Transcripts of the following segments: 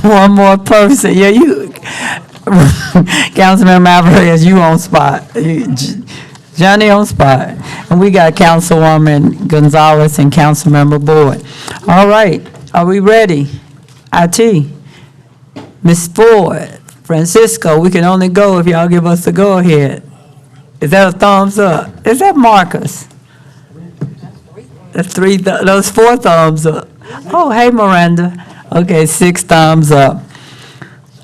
one more person. Yeah, you, Councilmember Alvarez, you on spot. Johnny on spot. And we got Councilwoman Gonzalez and Councilmember Boyd. All right, are we ready? IT, Ms. Ford, Francisco, we can only go if y'all give us the go-ahead. Is that a thumbs up? Is that Marcus? That's three, those four thumbs up. Oh, hey, Miranda. Okay, 6 thumbs up.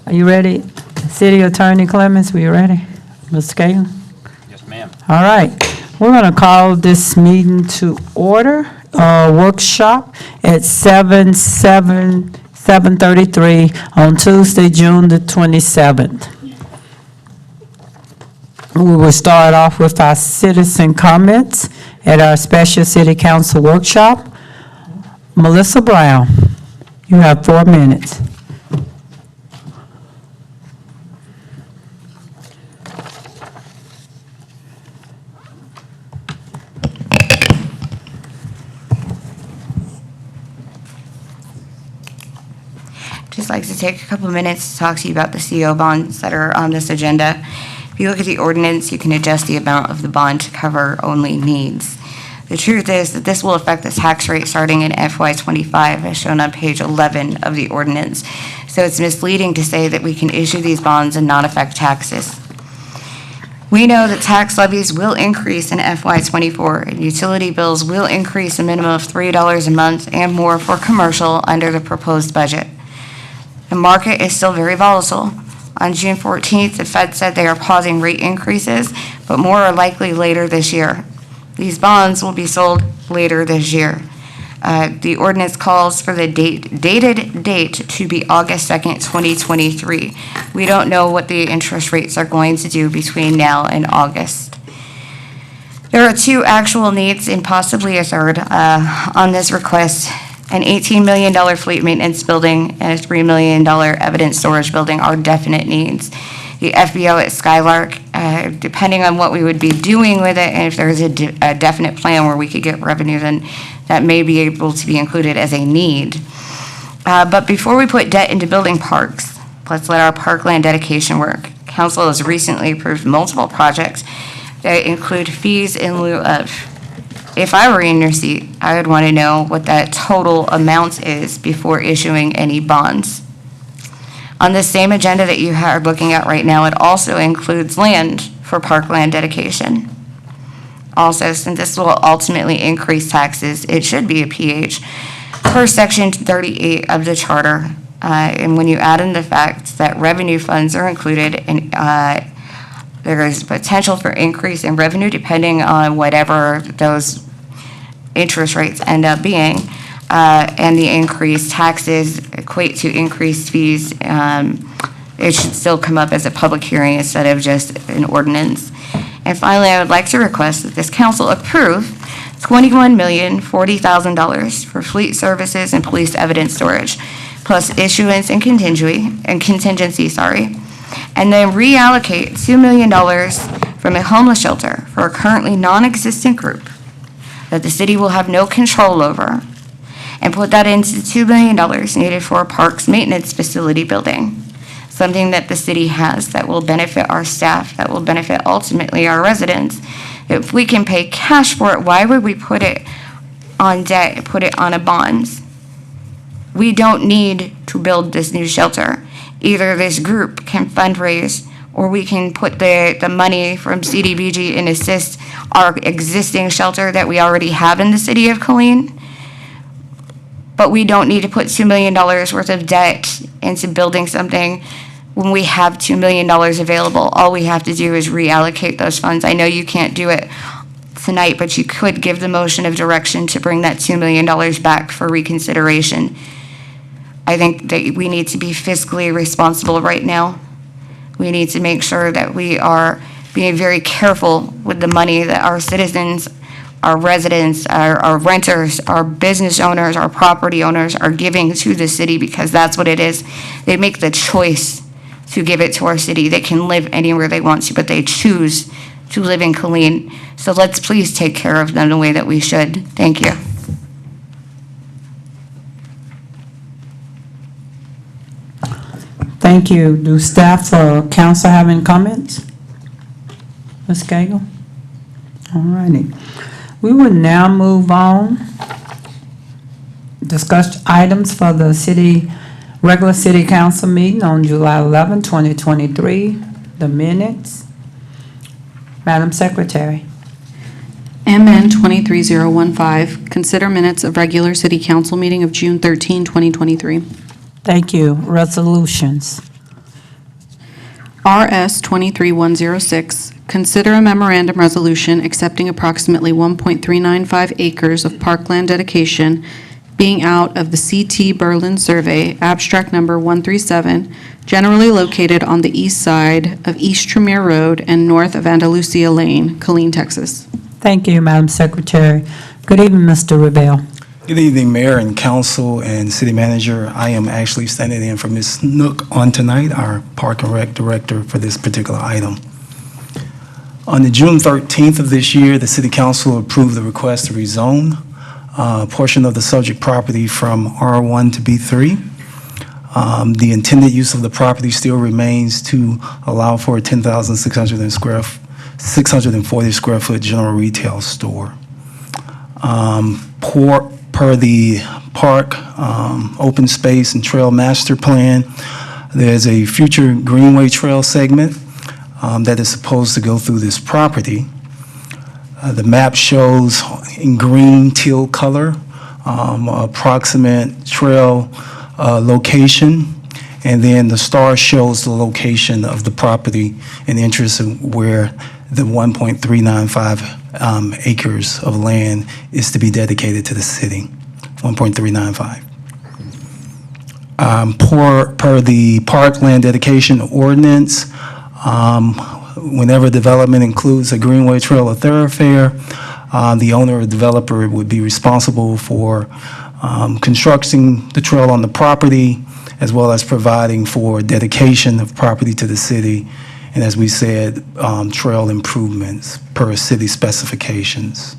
Are you ready? City Attorney Clemens, we ready? Mr. Caitlin? Yes, ma'am. All right, we're going to call this meeting to order, workshop at 7:33 on Tuesday, June the 27th. We will start off with our citizen comments at our special city council workshop. Melissa Brown, you have 4 minutes. Just like to take a couple minutes to talk to you about the CO bonds that are on this agenda. If you look at the ordinance, you can adjust the amount of the bond to cover only needs. The truth is that this will affect the tax rate starting in FY25, as shown on page 11 of the ordinance. So it's misleading to say that we can issue these bonds and not affect taxes. We know that tax levies will increase in FY24, and utility bills will increase a minimum of $3 a month and more for commercial under the proposed budget. The market is still very volatile. On June 14th, the Fed said they are pausing rate increases, but more are likely later this year. These bonds will be sold later this year. The ordinance calls for the dated date to be August 2nd, 2023. We don't know what the interest rates are going to do between now and August. There are 2 actual needs and possibly a third on this request. An $18 million fleet maintenance building and a $3 million evidence storage building are definite needs. The FBO at Skylark, depending on what we would be doing with it, and if there's a definite plan where we could get revenue, then that may be able to be included as a need. But before we put debt into building parks, let's let our parkland dedication work. Council has recently approved multiple projects that include fees in lieu of. If I were in your seat, I would want to know what that total amount is before issuing any bonds. On the same agenda that you are looking at right now, it also includes land for parkland dedication. Also, since this will ultimately increase taxes, it should be a PH per section 38 of the charter. And when you add in the fact that revenue funds are included, and there is potential for increase in revenue depending on whatever those interest rates end up being, and the increased taxes equate to increased fees, it should still come up as a public hearing instead of just an ordinance. And finally, I would like to request that this council approve $21,040,000 for fleet services and police evidence storage, plus issuance and contingency, and then reallocate $2 million from a homeless shelter for a currently non-existent group that the city will have no control over, and put that into $2 million needed for a parks maintenance facility building, something that the city has that will benefit our staff, that will benefit ultimately our residents. If we can pay cash for it, why would we put it on debt and put it on a bonds? We don't need to build this new shelter. Either this group can fundraise, or we can put the money from CDBG and assist our existing shelter that we already have in the city of Killeen. But we don't need to put $2 million worth of debt into building something when we have $2 million available. All we have to do is reallocate those funds. I know you can't do it tonight, but you could give the motion of direction to bring that $2 million back for reconsideration. I think that we need to be fiscally responsible right now. We need to make sure that we are being very careful with the money that our citizens, our residents, our renters, our business owners, our property owners are giving to the city, because that's what it is. They make the choice to give it to our city. They can live anywhere they want to, but they choose to live in Killeen. So let's please take care of them the way that we should. Thank you. Thank you. Do staff or council have any comments? Ms. Cagle? All righty. We will now move on. Discuss items for the regular city council meeting on July 11, 2023, the minutes. Madam Secretary. MN 23015, consider minutes of regular city council meeting of June 13, 2023. Thank you. Resolutions. RS 23106, consider a memorandum resolution accepting approximately 1.395 acres of parkland dedication being out of the C.T. Berlin Survey, abstract number 137, generally located on the east side of East Tremere Road and north of Andalusia Lane, Killeen, Texas. Thank you, Madam Secretary. Good evening, Mr. Revelle. Good evening, Mayor and Council and City Manager. I am actually standing in for Ms. Nook on tonight, our Park and Rec Director for this particular item. On the June 13th of this year, the City Council approved the request to rezone a portion of the subject property from R1 to B3. The intended use of the property still remains to allow for a 10,640 square foot general retail store. Per the park open space and trail master plan, there's a future greenway trail segment that is supposed to go through this property. The map shows in green teal color approximate trail location, and then the star shows the location of the property and interest of where the 1.395 acres of land is to be dedicated to the city, 1.395. Per the parkland dedication ordinance, whenever development includes a greenway trail or thoroughfare, the owner or developer would be responsible for constructing the trail on the property, as well as providing for dedication of property to the city, and as we said, trail improvements per city specifications.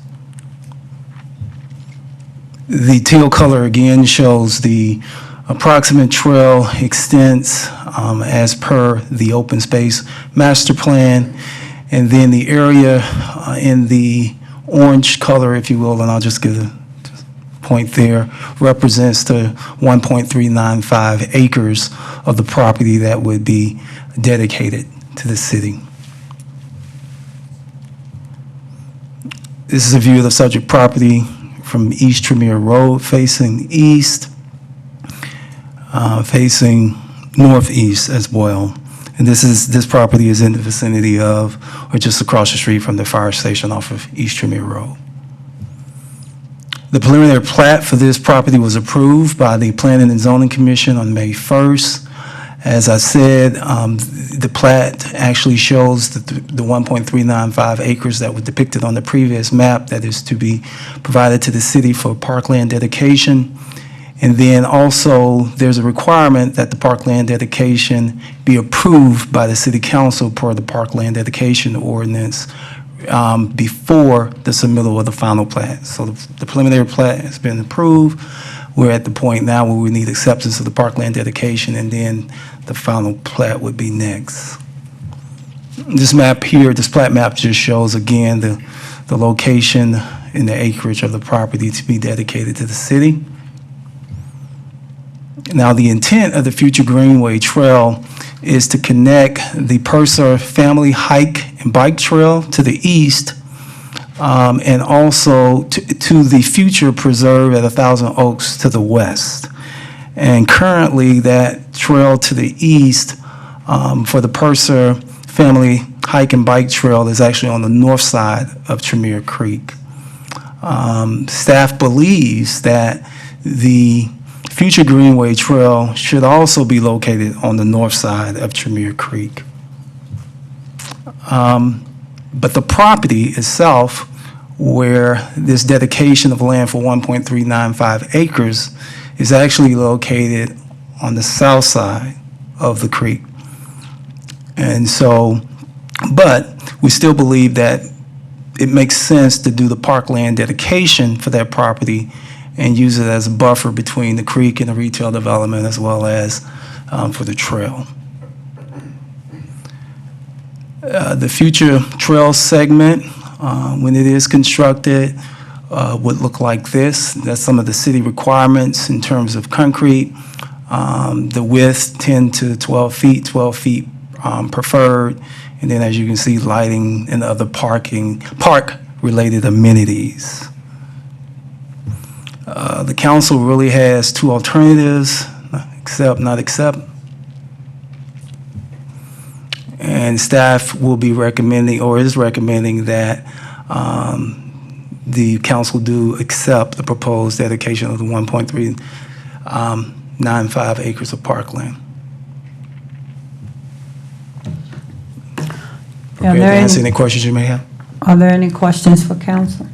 The teal color again shows the approximate trail extents as per the open space master plan, and then the area in the orange color, if you will, and I'll just give a point there, represents the 1.395 acres of the property that would be dedicated to the city. This is a view of the subject property from East Tremere Road facing east, facing northeast as well. And this property is in the vicinity of, or just across the street from the fire station off of East Tremere Road. The preliminary plat for this property was approved by the Planning and Zoning Commission on May 1st. As I said, the plat actually shows the 1.395 acres that were depicted on the previous map that is to be provided to the city for parkland dedication. And then also, there's a requirement that the parkland dedication be approved by the city council per the parkland dedication ordinance before the submittal of the final plat. So the preliminary plat has been approved. We're at the point now where we need acceptance of the parkland dedication, and then the final plat would be next. This map here, this plat map just shows again the location and the acreage of the property to be dedicated to the city. Now, the intent of the future Greenway Trail is to connect the Purser Family Hike and Bike Trail to the east, and also to the future preserve at 1,000 Oaks to the west. And currently, that trail to the east for the Purser Family Hike and Bike Trail is actually on the north side of Tremere Creek. Staff believes that the future Greenway Trail should also be located on the north side of Tremere Creek. But the property itself, where this dedication of land for 1.395 acres is actually located on the south side of the creek. And so, but we still believe that it makes sense to do the parkland dedication for that property and use it as a buffer between the creek and the retail development, as well as for the trail. The future trail segment, when it is constructed, would look like this. That's some of the city requirements in terms of concrete. The width, 10 to 12 feet, 12 feet preferred. And then, as you can see, lighting and other park-related amenities. The council really has two alternatives, accept, not accept. And staff will be recommending, or is recommending, that the council do accept the proposed dedication of the 1.395 acres of parkland. Prepared to answer any questions you may have. Are there any questions for council?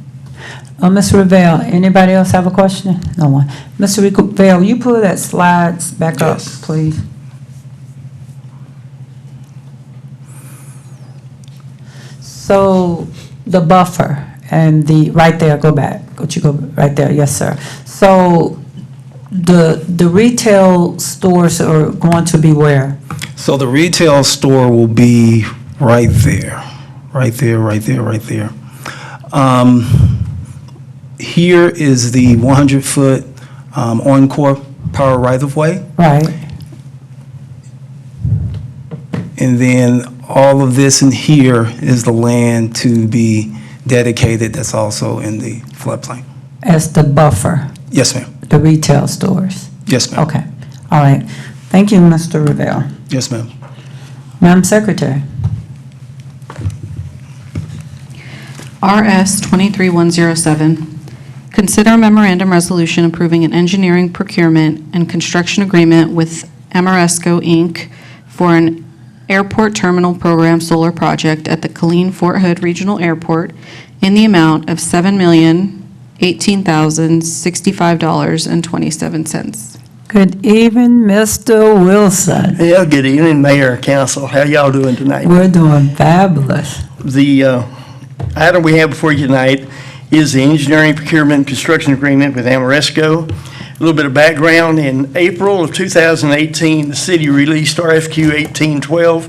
Ms. Revelle, anybody else have a question? No one. Mr. Revelle, you pull that slides back up, Yes. please. So the buffer and right there, go back. Could you go right there? Yes, sir. So the retail stores are going to be where? So the retail store will be right there, right there, right there, right there. Here is the 100-foot Encore Power right-of-way. Right. And then all of this in here is the land to be dedicated that's also in the floodplain. As the buffer, Yes, ma'am. the retail stores. Yes, ma'am. Okay. All right. Thank you, Mr. Revelle. Yes, ma'am. Madam Secretary. RS 23107, consider a memorandum resolution approving an engineering procurement and construction agreement with Ameresco, Inc. for an airport terminal program solar project at the Killeen Fort Hood Regional Airport in the amount of $7,018,065.27. Good evening, Mr. Wilson. Yeah, good evening, Mayor and Council. How y'all doing tonight? We're doing fabulous. The item we have before you tonight is the engineering procurement and construction agreement with Ameresco. A little bit of background: in April of 2018, the city released RFQ 1812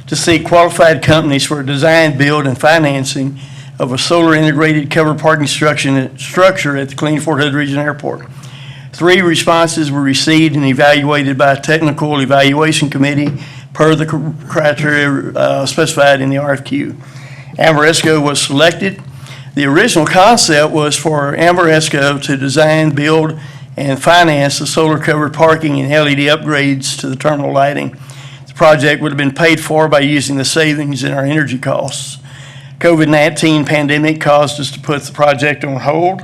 to seek qualified companies for design, build, and financing of a solar integrated covered parking structure at the Killeen Fort Hood Regional Airport. 3 responses were received and evaluated by a technical evaluation committee per the criteria specified in the RFQ. Ameresco was selected. The original concept was for Ameresco to design, build, and finance the solar-covered parking and LED upgrades to the terminal lighting. The project would have been paid for by using the savings in our energy costs. COVID-19 pandemic caused us to put the project on hold.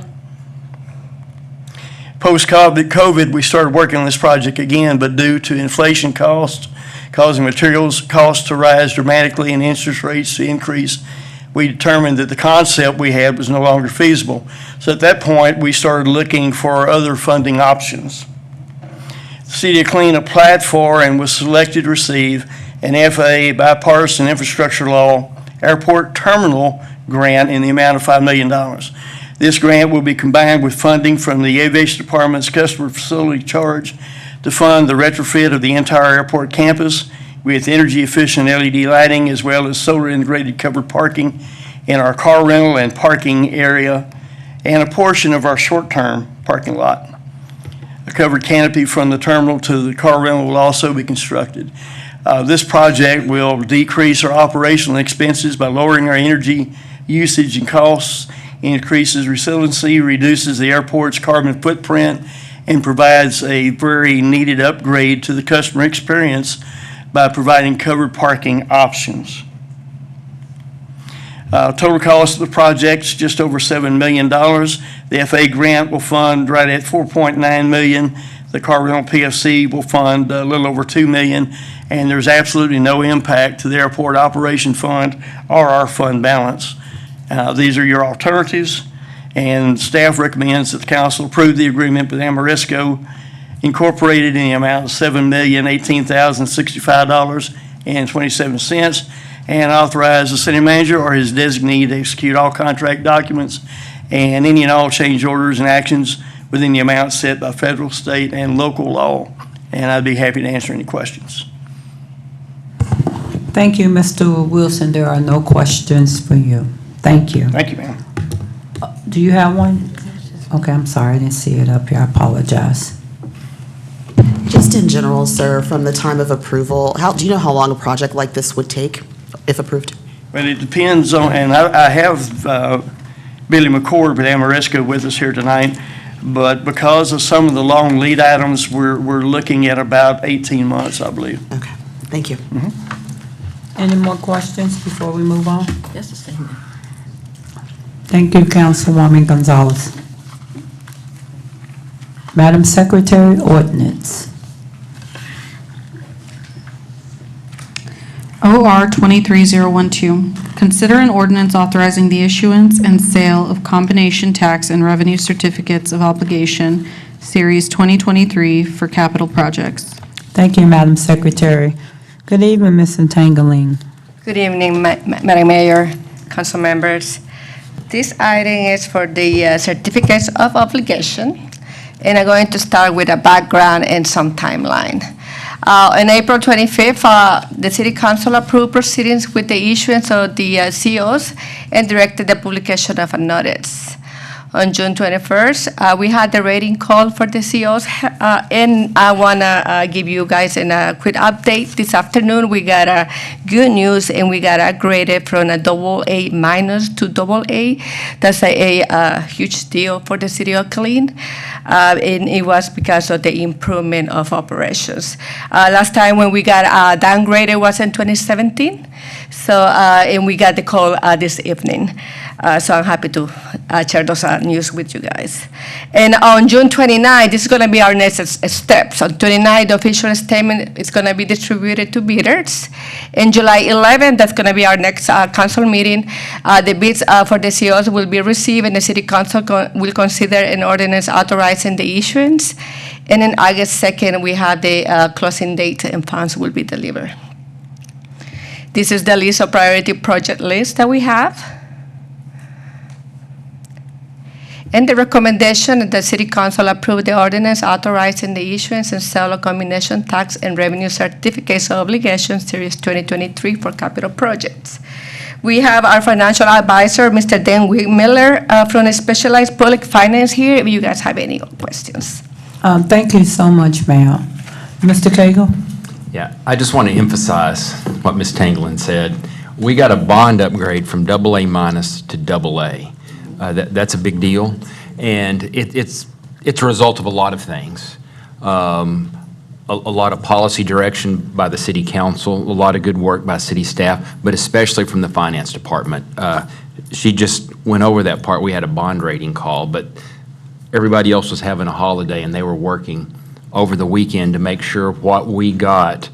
Post-COVID, we started working on this project again, but due to inflation costs, causing materials costs to rise dramatically and interest rates to increase, we determined that the concept we had was no longer feasible. So at that point, we started looking for other funding options. The City of Killeen applied for and was selected to receive an FAA bipartisan infrastructure law airport terminal grant in the amount of $5 million. This grant will be combined with funding from the Aviation Department's customer facility charge to fund the retrofit of the entire airport campus with energy-efficient LED lighting, as well as solar integrated covered parking in our car rental and parking area, and a portion of our short-term parking lot. A covered canopy from the terminal to the car rental will also be constructed. This project will decrease our operational expenses by lowering our energy usage and costs, increases resiliency, reduces the airport's carbon footprint, and provides a very needed upgrade to the customer experience by providing covered parking options. Total cost of the project is just over $7 million. The FAA grant will fund right at $4.9 million. The car rental PFC will fund a little over $2 million, and there's absolutely no impact to the airport operation fund or our fund balance. These are your alternatives, and staff recommends that the council approve the agreement with Ameresco Incorporated in the amount of $7,018,065.27, and authorize the city manager or his designee to execute all contract documents and any and all change orders and actions within the amount set by federal, state, and local law. And I'd be happy to answer any questions. Thank you, Mr. Wilson. There are no questions for you. Thank you. Thank you, ma'am. Do you have one? Okay, I'm sorry, I didn't see it up here. I apologize. Just in general, sir, from the time of approval, do you know how long a project like this would take, if approved? But it depends on, and I have Billy McCord with Amoresco with us here tonight, but because of some of the long lead items, we're looking at about 18 months, I believe. Okay, thank you. Any more questions before we move on? Yes, the same. Thank you, Councilwoman Gonzalez. Madam Secretary, ordinance. OR 23012, consider an ordinance authorizing the issuance and sale of combination tax and revenue certificates of obligation, Series 2023, for capital projects. Thank you, Madam Secretary. Good evening, Ms. Entangling. Good evening, Madam Mayor, council members. This item is for the certificates of obligation, and I'm going to start with a background and some timeline. On April 25th, the City Council approved proceedings with the issuance of the COs and directed the publication of a notice. On June 21st, we had the rating call for the COs, and I want to give you guys a quick update. This afternoon, we got good news, and we got upgraded from a AA- to AA. That's a huge deal for the city of Killeen, and it was because of the improvement of operations. Last time when we got downgraded was in 2017, so and we got the call this evening. So I'm happy to share those news with you guys. And on June 29, this is going to be our next step. So 29, the official statement is going to be distributed to bidders. In July 11, that's going to be our next council meeting. The bids for the COs will be received, and the city council will consider an ordinance authorizing the issuance. And in August 2nd, we have the closing date, and funds will be delivered. This is the list of priority project list that we have. And the recommendation that the City Council approve the ordinance authorizing the issuance and sale of combination tax and revenue certificates of obligation, Series 2023, for capital projects. We have our financial advisor, Mr. Dan Miller, from Specialized Public Finance here, if you guys have any questions. Thank you so much, ma'am. Mr. Cagle? Yeah, I just want to emphasize what Ms. Tanglin said. We got a bond upgrade from AA- to AA. That's a big deal, and it's a result of a lot of things. A lot of policy direction by the city council, a lot of good work by city staff, but especially from the finance department. She just went over that part. We had a bond rating call, but everybody else was having a holiday, and they were working over the weekend to make sure what we got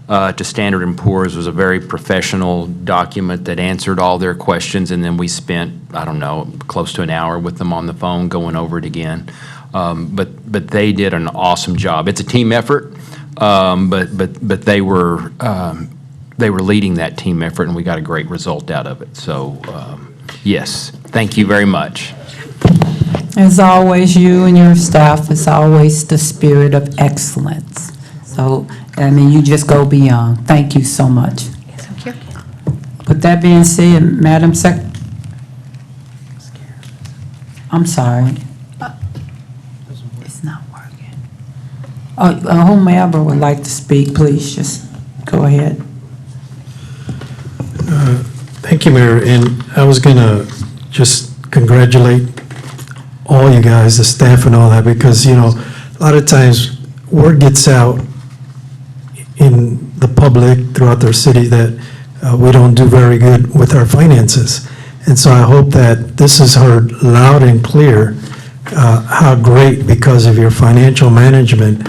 to Standard & Poor's was a very professional document that answered all their questions, and then we spent, I don't know, close to an hour with them on the phone going over it again. But they did an awesome job. It's a team effort, but they were leading that team effort, and we got a great result out of it. So yes, thank you very much. As always, you and your staff is always the spirit of excellence. So, I mean, you just go beyond. Thank you so much. Thank you. With that being said, Madam I'm sorry. It's not working. Whomever would like to speak, please just go ahead. Thank you, Mayor. And I was going to just congratulate all you guys, the staff and all that, because, you know, a lot of times word gets out in the public throughout their city that we don't do very good with our finances. And so I hope that this is heard loud and clear, how great, because of your financial management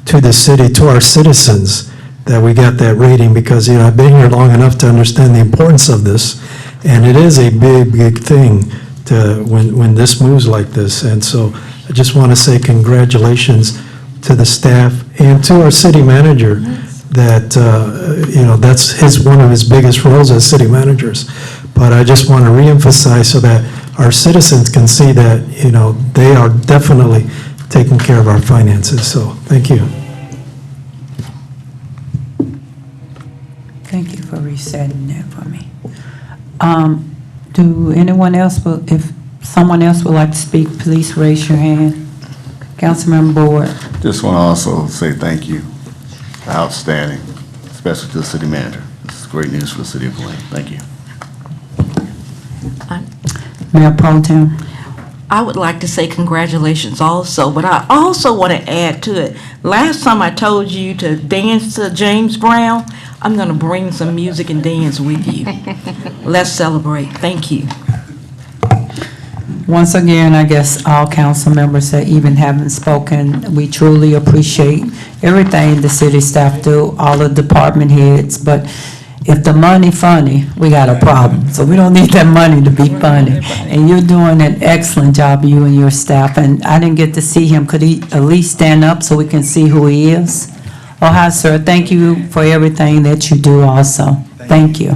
to the city, to our citizens, that we got that rating, because, you know, I've been here long enough to understand the importance of this, and it is a big, big thing to when this moves like this. And so I just want to say congratulations to the staff and to our city manager, that, you know, that's one of his biggest roles as city managers. But I just want to reemphasize so that our citizens can see that, you know, they are definitely taking care of our finances. So thank you. Thank you for resetting that for me. Do anyone else, if someone else would like to speak, please raise your hand. Councilmember Boyd. Just want to also say thank you. Outstanding, especially to the city manager. This is great news for the city of Killeen. Thank you. Mayor Pro Tem. I would like to say congratulations also, but I also want to add to it. Last time I told you to dance to James Brown, I'm going to bring some music and dance with you. Let's celebrate. Thank you. Once again, I guess all council members that even haven't spoken, we truly appreciate everything the city staff do, all the department heads, but if the money funny, we got a problem. So we don't need that money to be funny. And you're doing an excellent job, you and your staff, and I didn't get to see him. Could he at least stand up so we can see who he is? Oh, hi, sir. Thank you for everything that you do also. Thank you.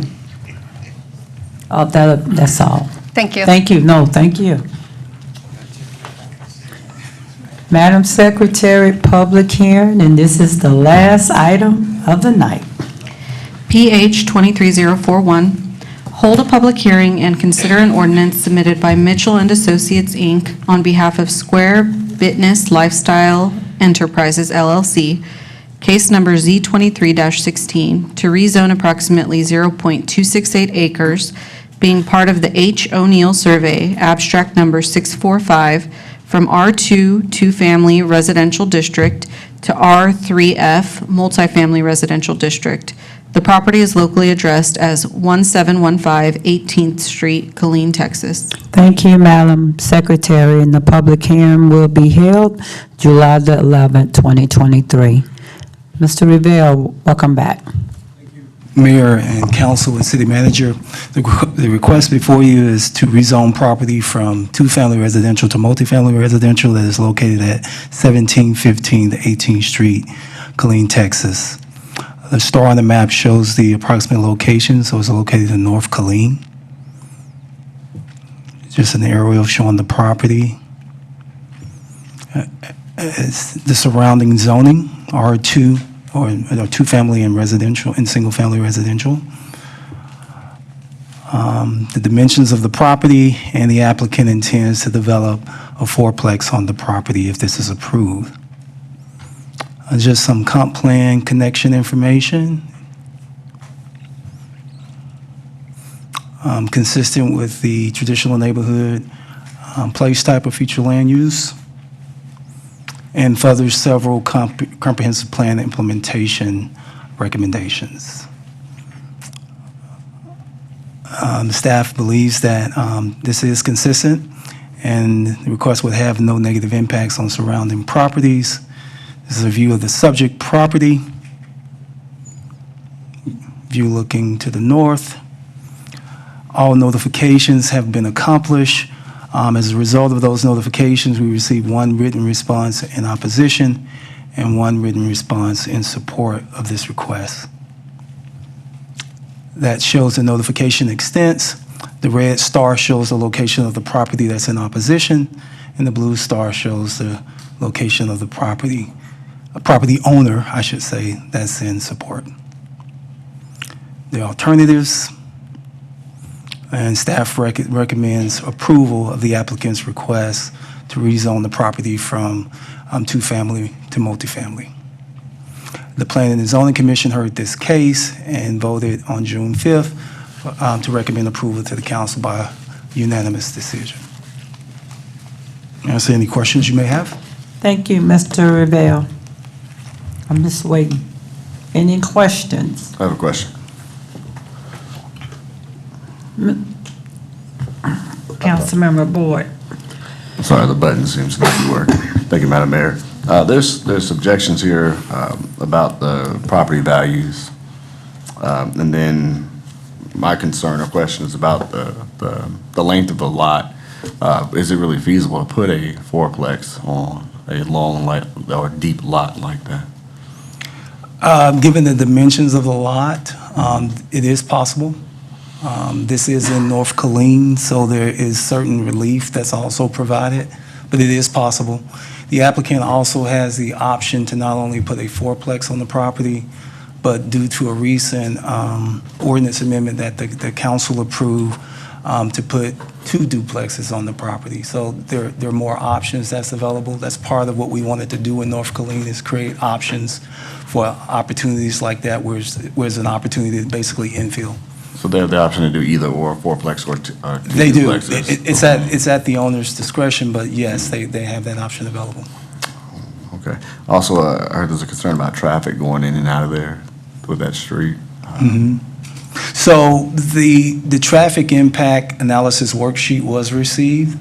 Oh, that's all. Thank you. Thank you. No, thank you. Madam Secretary, public hearing, and this is the last item of the night. PH 23041, hold a public hearing and consider an ordinance submitted by Mitchell and Associates, Inc. on behalf of Square Business Lifestyle Enterprises, LLC, case number Z23-16, to rezone approximately 0.268 acres, being part of the H. O'Neill Survey, abstract number 645, from R2 two-family residential district to R3F multifamily residential district. The property is locally addressed as 1715 18th Street, Killeen, Texas. Thank you, Madam Secretary, and the public hearing will be held July the 11th, 2023. Mr. Revere, welcome back. Mayor and council and city manager, the request before you is to rezone property from two-family residential to multifamily residential that is located at 1715 to 18th Street, Killeen, Texas. The star on the map shows the approximate location, so it's located in North Killeen. Just an aerial showing the property. It's the surrounding zoning, R2, or two-family and residential, and single-family residential. The dimensions of the property, and the applicant intends to develop a fourplex on the property if this is approved. Just some comp plan connection information. Consistent with the traditional neighborhood place type of future land use, and further several comprehensive plan implementation recommendations. The staff believes that this is consistent, and the request would have no negative impacts on surrounding properties. This is a view of the subject property. View looking to the north. All notifications have been accomplished. As a result of those notifications, we received one written response in opposition and one written response in support of this request. That shows the notification extents. The red star shows the location of the property that's in opposition, and the blue star shows the location of the property owner, I should say, that's in support. The alternatives, and staff recommends approval of the applicant's request to rezone the property from two-family to multifamily. The Planning and Zoning Commission heard this case and voted on June 5th to recommend approval to the council by unanimous decision. Answer any questions you may have. Thank you, Mr. Revere. I'm just waiting. Any questions? I have a question. Councilmember Boyd. Sorry, the button seems not to be working. Thank you, Madam Mayor. There's objections here about the property values. And then my concern or question is about the length of the lot. Is it really feasible to put a fourplex on a long or deep lot like that? Given the dimensions of the lot, it is possible. This is in North Killeen, so there is certain relief that's also provided, but it is possible. The applicant also has the option to not only put a fourplex on the property, but due to a recent ordinance amendment that the council approved to put 2 duplexes on the property. So there are more options that's available. That's part of what we wanted to do in North Killeen, is create options for opportunities like that, where there's an opportunity to basically infill. So they have the option to do either or, fourplex or two They do. duplexes? It's at the owner's discretion, but yes, they have that option available. Okay. Also, I heard there's a concern about traffic going in and out of there with that street. So the traffic impact analysis worksheet was received,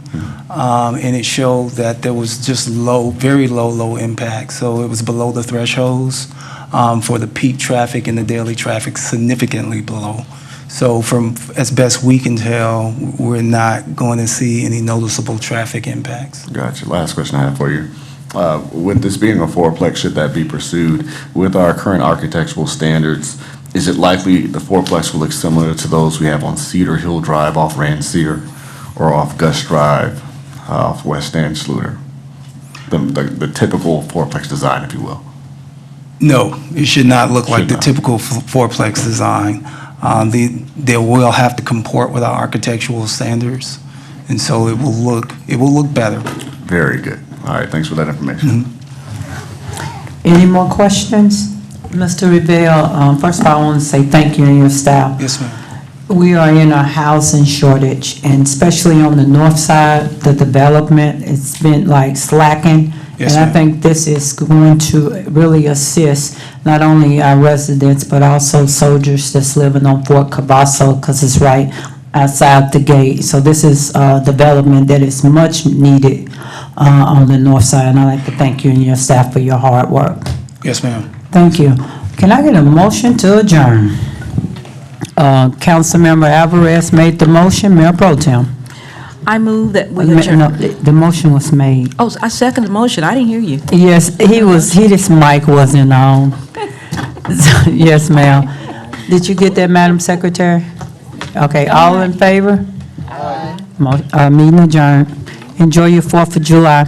and it showed that there was just very low impact. So it was below the thresholds for the peak traffic and the daily traffic, significantly below. So from, as best we can tell, we're not going to see any noticeable traffic impacts. Gotcha. Last question I have for you. With this being a fourplex, should that be pursued, with our current architectural standards, is it likely the fourplex will look similar to those we have on Cedar Hill Drive off Rancier or off Gus Drive off West End Schluter? The typical fourplex design, if you will. No, it should not look like Should the not. typical fourplex design. They will have to comport with our architectural standards, and so it will look better. Very good. All right, thanks for that information. Any more questions? Mr. Revere, first of all, I want to say thank you and your staff. Yes, ma'am. We are in a housing shortage, and especially on the north side, the development, it's been like slacking. Yes, And I ma'am. think this is going to really assist not only our residents, but also soldiers that's living on Fort Cavasso, because it's right outside the gate. So this is development that is much needed on the north side, and I'd like to thank you and your staff for your hard work. Yes, ma'am. Thank you. Can I get a motion to adjourn? Councilmember Alvarez made the motion, Mayor Pro Tem. I move that we No, adjourn. the motion was made. Oh, I second the motion. I didn't hear you. Yes, his mic wasn't on. Yes, ma'am. Did you get that, Madam Secretary? Okay, all in favor? Aye. Meeting adjourned. Enjoy your 4th of July.